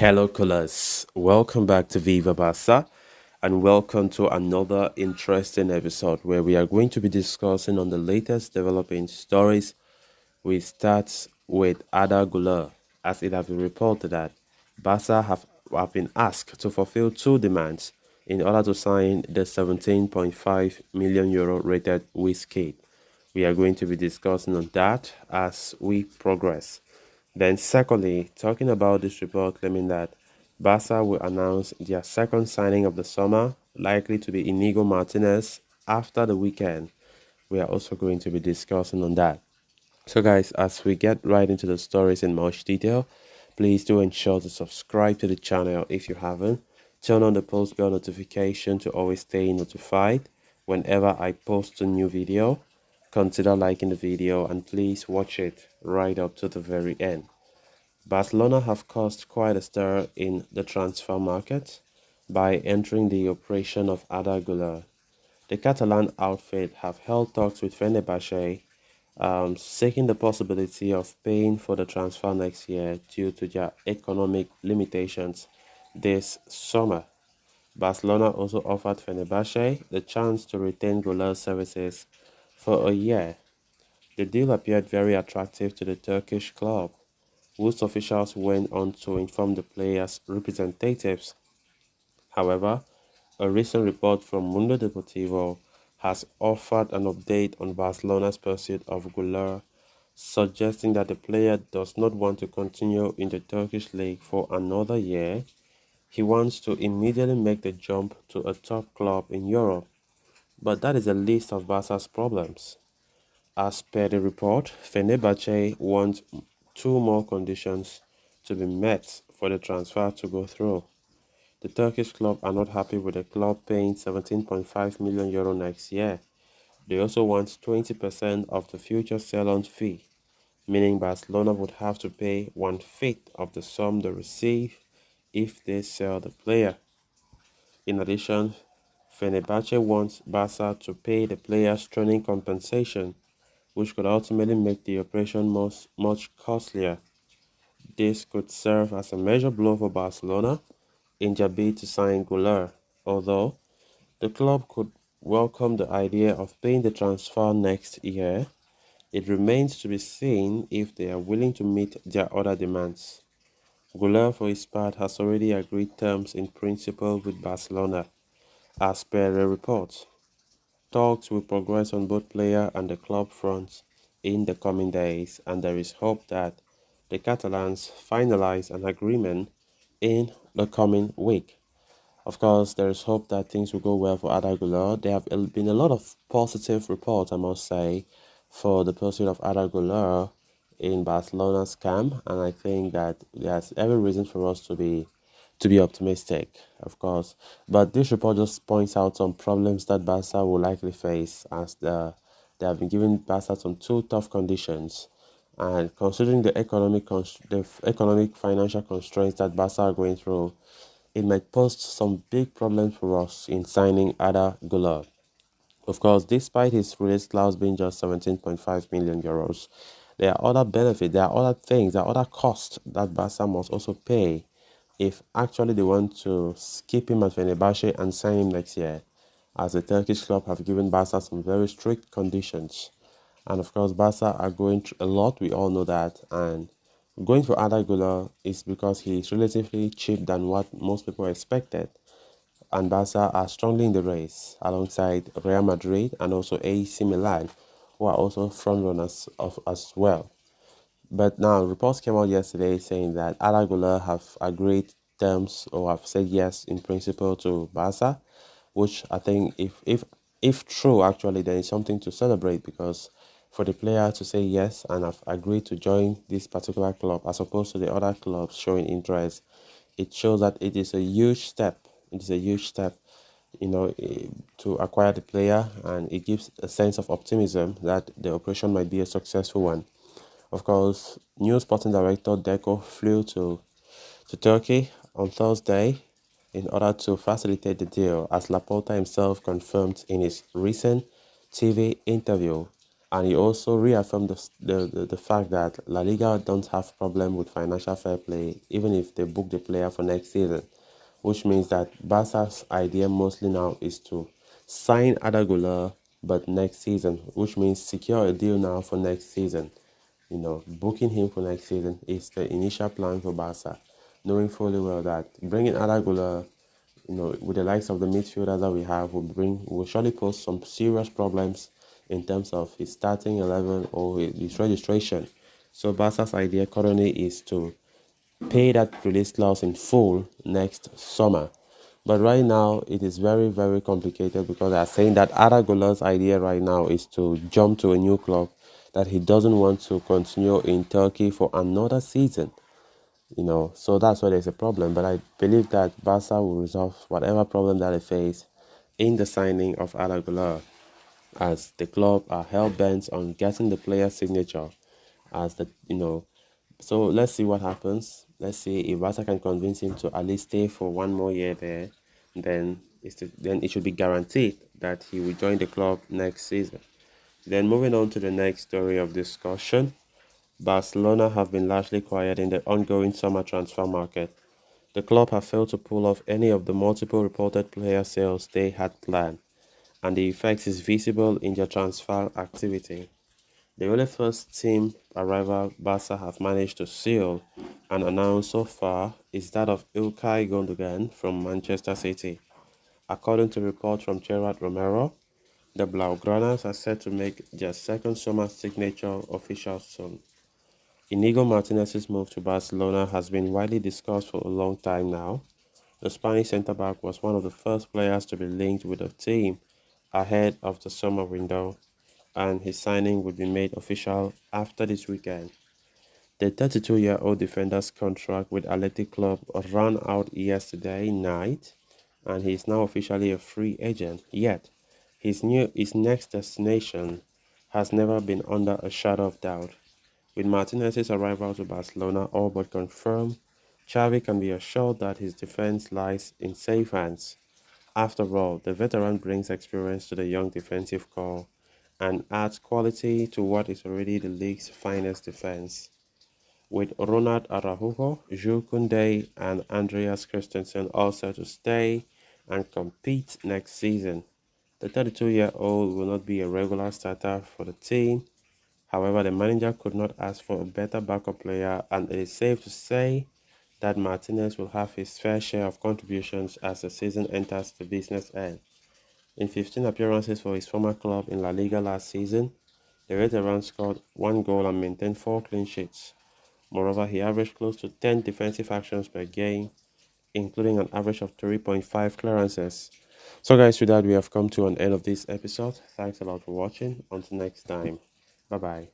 Hello, colors. Welcome back to Viva Barca, and welcome to another interesting episode where we are going to be discussing on the latest developing stories. We start with Arda Guler, as it has been reported that Barca have been asked to fulfill two demands in order to sign the 17.5 million euro rated whiskey. We are going to be discussing on that as we progress. Then, secondly, talking about this report claiming that Barca will announce their second signing of the summer, likely to be Inigo Martinez, after the weekend. We are also going to be discussing on that. So, guys, as we get right into the stories in much detail, please do ensure to subscribe to the channel if you haven't. Turn on the post bell notification to always stay notified whenever I post a new video. Consider liking the video and please watch it right up to the very end. Barcelona have caused quite a stir in the transfer market by entering the operation of Arda Guler. The Catalan outfit have held talks with Fenerbahce, seeking the possibility of paying for the transfer next year due to their economic limitations this summer. Barcelona also offered Fenerbahce the chance to retain Guler's services for a year. The deal appeared very attractive to the Turkish club, whose officials went on to inform the players' representatives. However, a recent report from Mundo Deportivo has offered an update on Barcelona's pursuit of Guler, suggesting that the player does not want to continue in the Turkish league for another year. He wants to immediately make the jump to a top club in Europe. But that is a list of Barca's problems. As per the report, Fenerbahce wants two more conditions to be met for the transfer to go through. The Turkish club are not happy with the club paying 17.5 million euro next year. They also want 20% of the future sell-on fee, meaning Barcelona would have to pay 1/5 of the sum they receive if they sell the player. In addition, Fenerbahce wants Barca to pay the player's training compensation, which could ultimately make the operation much costlier. This could serve as a major blow for Barcelona in their bid to sign Guler, although the club could welcome the idea of paying the transfer next year. It remains to be seen if they are willing to meet their other demands. Guler, for his part, has already agreed terms in principle with Barcelona, as per the report. Talks will progress on both player and the club fronts in the coming days, and there is hope that the Catalans finalize an agreement in the coming week. Of course, there is hope that things will go well for Arda Guler. There have been a lot of positive reports, I must say, for the pursuit of Arda Guler in Barcelona's camp, and I think that there's every reason for us to be optimistic, of course. But this report just points out some problems that Barca will likely face as they have been giving Barca some two tough conditions. And considering the economic financial constraints that Barca are going through, it might pose some big problems for us in signing Arda Guler. Of course, despite his release clause being just 17.5 million euros, there are other benefits, there are other things, there are other costs that Barca must also pay if actually they want to keep him at Fenerbahce and sign him next year, as the Turkish club have given Barca some very strict conditions. And of course, Barca are going through a lot, we all know that, and going for Arda Güler is because he is relatively cheap than what most people expected. And Barca are strongly in the race alongside Real Madrid and also AC Milan, who are also front runners of as well. But now reports came out yesterday saying that Arda Güler have agreed terms or have said yes in principle to Barca, which I think if true actually there is something to celebrate, because for the player to say yes and have agreed to join this particular club as opposed to the other clubs showing interest, it shows that it is a huge step. It is a huge step, to acquire the player, and it gives a sense of optimism that the operation might be a successful one. Of course, new sporting director Deco flew to Turkey on Thursday in order to facilitate the deal, as Laporta himself confirmed in his recent TV interview. And he also reaffirmed the fact that La Liga don't have problem with financial fair play, even if they book the player for next season, which means that Barca's idea mostly now is to sign Arda Guler, but next season, which means secure a deal now for next season. Booking him for next season is the initial plan for Barca, knowing fully well that bringing Arda Guler, with the likes of the midfielders that we have, will surely pose some serious problems in terms of his starting 11 or his registration. So Barca's idea currently is to pay that release clause in full next summer. But right now, it is very, very complicated because they are saying that Arda Güler's idea right now is to jump to a new club, that he doesn't want to continue in Turkey for another season. So that's why there's a problem. But I believe that Barca will resolve whatever problem that they face in the signing of Arda Güler, as the club are hell bent on getting the player's signature as so let's see what happens. Let's see if Barca can convince him to at least stay for one more year there. Then it should be guaranteed that he will join the club next season. Then moving on to the next story of discussion, Barcelona have been largely quiet in the ongoing summer transfer market. The club have failed to pull off any of the multiple reported player sales they had planned, and the effects is visible in their transfer activity. The only first team arrival Barca have managed to seal and announce so far is that of Ilkay Gundogan from Manchester City. According to reports from Gerard Romero, the Blaugranas are set to make their second summer signature official soon. Inigo Martinez's move to Barcelona has been widely discussed for a long time now. The Spanish centre-back was one of the first players to be linked with the team ahead of the summer window, and his signing would be made official after this weekend. The 32-year-old defender's contract with Athletic Club ran out yesterday night, and he is now officially a free agent. Yet, his next destination has never been under a shadow of doubt. With Martinez's arrival to Barcelona all but confirmed, Xavi can be assured that his defense lies in safe hands. After all, the veteran brings experience to the young defensive core and adds quality to what is already the league's finest defense. With Ronald Araujo, Jules Koundé, and Andreas Christensen all set to stay and compete next season, the 32-year-old will not be a regular starter for the team. However, the manager could not ask for a better backup player, and it is safe to say that Martinez will have his fair share of contributions as the season enters the business end. In 15 appearances for his former club in La Liga last season, the veteran scored 1 goal and maintained 4 clean sheets. Moreover, he averaged close to 10 defensive actions per game, including an average of 3.5 clearances. So guys, with that, we have come to an end of this episode. Thanks a lot for watching. Until next time. Bye-bye.